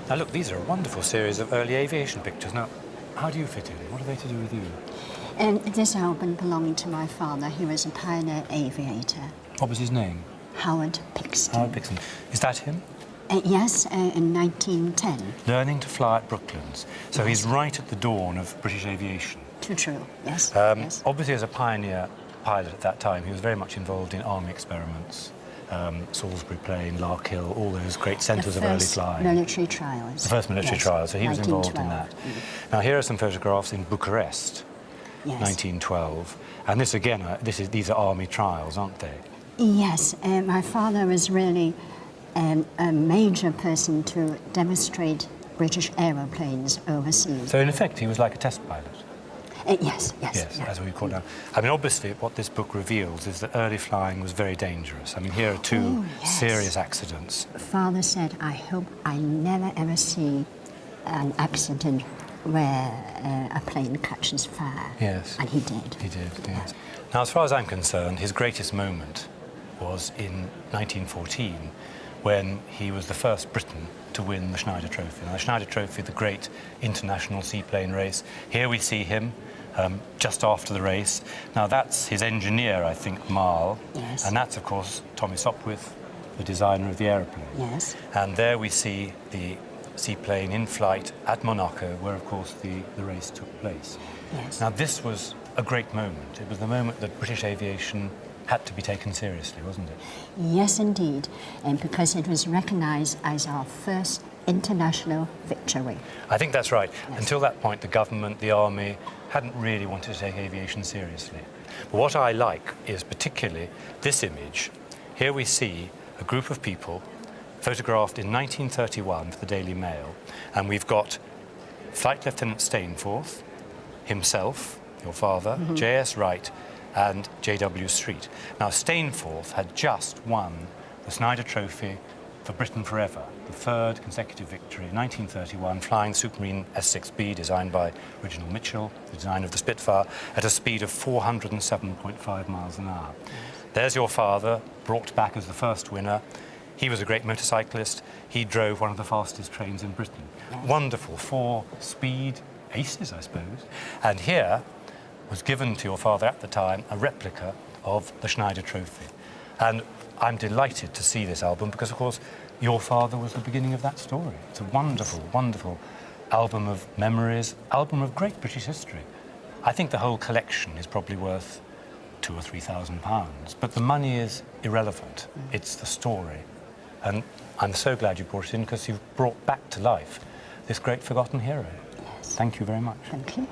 Now look, these are a wonderful series of early aviation pictures. Now, how do you fit in? What are they to do with you? This album belonged to my father. He was a pioneer aviator. What was his name? Howard Pixton. Howard Pixton. Is that him? Yes, in 1910. Learning to fly at Brooklands. So he's right at the dawn of British aviation. Too true, yes, yes. Obviously, as a pioneer pilot at that time, he was very much involved in army experiments. Salisbury Plain, Larkhill, all those great centres of early flying. Military trials. The first military trials, so he was involved in that. Now, here are some photographs in Bucharest, 1912. And this, again, these are army trials, aren't they? Yes, my father was really a major person to demonstrate British aeroplanes overseas. So, in effect, he was like a test pilot? Yes, as we call it now. I mean, obviously, what this book reveals is that early flying was very dangerous. I mean, here are two serious accidents. Father said, I hope I never ever see an accident where a plane catches fire. Yes. And he did. He did, yes. Now, as far as I'm concerned, his greatest moment was in 1914, when he was the first Briton to win the Schneider Trophy. Now, the Schneider Trophy, the great international seaplane race. Here we see him just after the race. Now, that's his engineer, I think, Marl. Yes. And that's, of course, Tommy Sopwith, the designer of the aeroplane. Yes. And there we see the seaplane in flight at Monaco, where, of course, the race took place. Yes. Now, this was a great moment. It was the moment that British aviation had to be taken seriously, wasn't it? Yes, indeed, and because it was recognised as our first international victory. I think that's right. Yes. Until that point, the government, the army, hadn't really wanted to take aviation seriously. But what I like is particularly this image. Here we see a group of people photographed in 1931 for the Daily Mail, and we've got Flight Lieutenant Stainforth, himself, your father, J.S. Wright, and J.W. Street. Now, Stainforth had just won the Schneider Trophy for Britain Forever, the third consecutive victory in 1931, flying Supermarine S6B, designed by Reginald Mitchell, the designer of the Spitfire, at a speed of 407.5 miles an hour. There's your father, brought back as the first winner. He was a great motorcyclist. He drove one of the fastest trains in Britain. Wonderful, 4 speed aces, I suppose. And here was given to your father at the time a replica of the Schneider Trophy. And I'm delighted to see this album because, of course, your father was the beginning of that story. It's a wonderful, wonderful album of memories, album of great British history. I think the whole collection is probably worth £2,000 or £3,000, but the money is irrelevant. It's the story. And I'm so glad you brought it in because you've brought back to life this great forgotten hero. Yes. Thank you very much. Thank you.